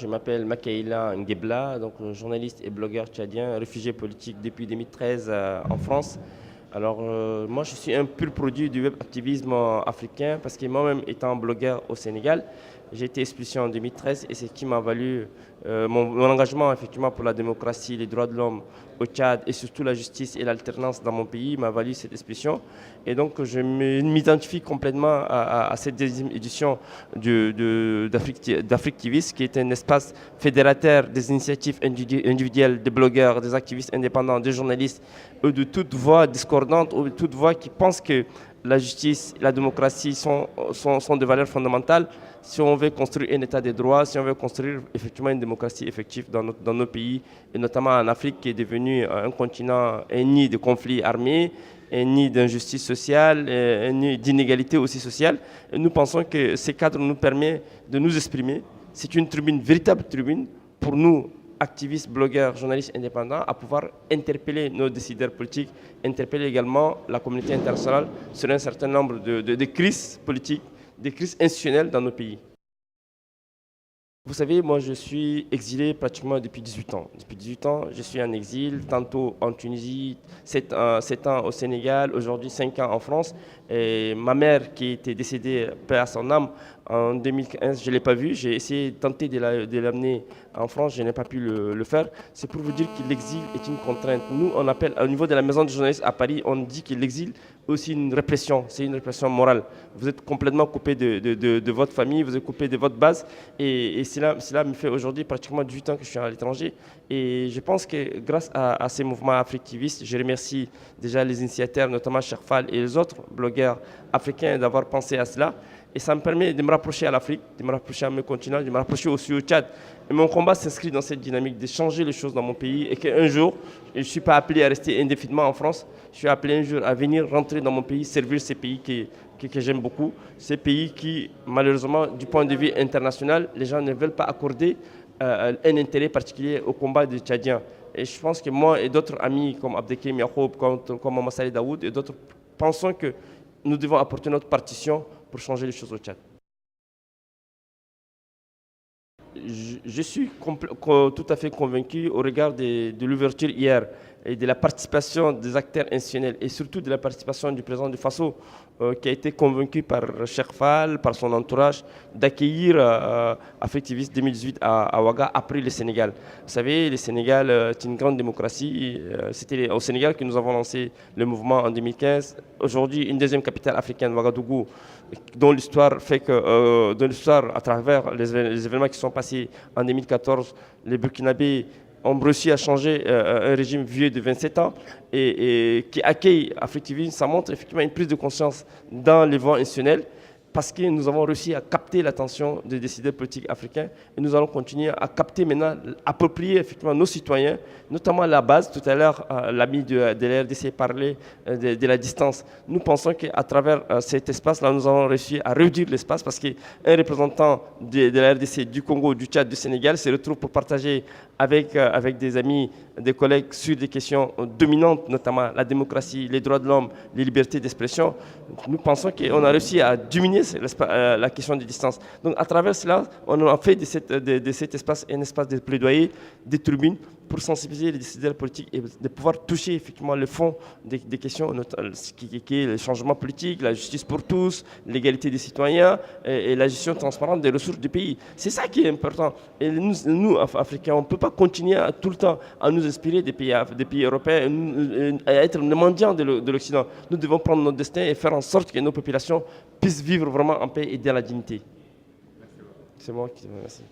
je m'appelle Makaïla Ngebla, donc journaliste et blogueur tchadien, réfugié politique depuis 2013 en France. Alors, moi, je suis un pur produit du web activisme africain parce que moi-même, étant blogueur au Sénégal, j'ai été expulsé en 2013 et c'est ce qui m'a valu mon engagement effectivement pour la démocratie, les droits de l'homme au Tchad et surtout la justice et l'alternance dans mon pays m'a valu cette expulsion. Et donc, je m'identifie complètement à cette deuxième édition d'Africtivis, qui est un espace fédérateur des initiatives individuelles, des blogueurs, des activistes indépendants, des journalistes, ou de toute voix discordante ou de toute voix qui pense que la justice et la démocratie sont des valeurs fondamentales si on veut construire un état de droit, si on veut construire effectivement une démocratie effective dans nos pays, et notamment en Afrique qui est devenu un continent, un nid de conflits armés, un nid d'injustice sociale, un nid d'inégalité aussi sociale. Et nous pensons que ces cadres nous permettent de nous exprimer. C'est une tribune, véritable tribune, pour nous, activistes, blogueurs, journalistes indépendants, à pouvoir interpeller nos décideurs politiques, interpeller également la communauté internationale sur un certain nombre de crises politiques, des crises institutionnelles dans nos pays. Vous savez, moi je suis exilé pratiquement depuis 18 ans. Depuis 18 ans, je suis en exil, tantôt en Tunisie, 7 ans au Sénégal, aujourd'hui 5 ans en France. Et ma mère qui était décédée, paix à son âme, en 2015, je ne l'ai pas vue. J'ai essayé de tenter de l'amener en France, je n'ai pas pu le faire. C'est pour vous dire que l'exil est une contrainte. Nous, on appelle, au niveau de la maison de journalistes à Paris, on dit que l'exil est aussi une répression, c'est une répression morale. Vous êtes complètement coupé de votre famille, vous êtes coupé de votre base. Et cela me fait aujourd'hui pratiquement 18 ans que je suis à l'étranger. Et je pense que grâce à ces mouvements affectivistes, je remercie déjà les initiateurs, notamment Cheikh Fall et les autres blogueurs africains d'avoir pensé à cela. Et ça me permet de me rapprocher à l'Afrique, de me rapprocher à mes continents, de me rapprocher aussi au Tchad. Et mon combat s'inscrit dans cette dynamique de changer les choses dans mon pays et qu'un jour, je ne suis pas appelé à rester indéfiniment en France, je suis appelé un jour à venir rentrer dans mon pays, servir ces pays que j'aime beaucoup, ces pays qui, malheureusement, du point de vue international, les gens ne veulent pas accorder un intérêt particulier au combat des Tchadiens. Et je pense que moi et d'autres amis comme Abdelkrim Yacoub, comme Mamassali Daoud et d'autres, pensons que nous devons apporter notre partition pour changer les choses au Tchad. Je suis tout à fait convaincu au regard de l'ouverture hier et de la participation des acteurs institutionnels et surtout de la participation du président du Faso qui a été convaincu par Cheikh Fall, par son entourage, d'accueillir Affectivist 2018 à Ouaga après le Sénégal. Vous savez, le Sénégal est une grande démocratie. C'était au Sénégal que nous avons lancé le mouvement en 2015. Aujourd'hui, une deuxième capitale africaine, Ouagadougou, dont l'histoire fait que, à travers les événements qui sont passés en 2014, les Burkinabés ont réussi à changer un régime vieux de 27 ans et qui accueille Affectivisme. Ça montre effectivement une prise de conscience dans les voies institutionnelles parce que nous avons réussi à capter l'attention des décideurs politiques africains et nous allons continuer à capter maintenant, approprier effectivement nos citoyens, notamment à la base. Tout à l'heure, l'ami de la RDC parlait de la distance. Nous pensons qu'à travers cet espace-là, nous avons réussi à réduire l'espace parce qu'un représentant de la RDC, du Congo, du Tchad, du Sénégal se retrouve pour partager avec des amis, des collègues sur des questions dominantes, notamment la démocratie, les droits de l'homme, les libertés d'expression. Nous pensons qu'on a réussi à diminuer la question de distance. Donc à travers cela, on a fait de cet espace un espace de plaidoyer, des tribunes, pour sensibiliser les décideurs politiques et de pouvoir toucher effectivement le fond des questions, qui est le changement politique, la justice pour tous, l'égalité des citoyens et la gestion transparente des ressources du pays. C'est ça qui est important. Et nous Africains, on ne peut pas continuer tout le temps à nous inspirer des pays européens et à être les mendiants de l'Occident. Nous devons prendre notre destin et faire en sorte que nos populations puissent vivre vraiment en paix et dans la dignité. C'est moi qui te remercie.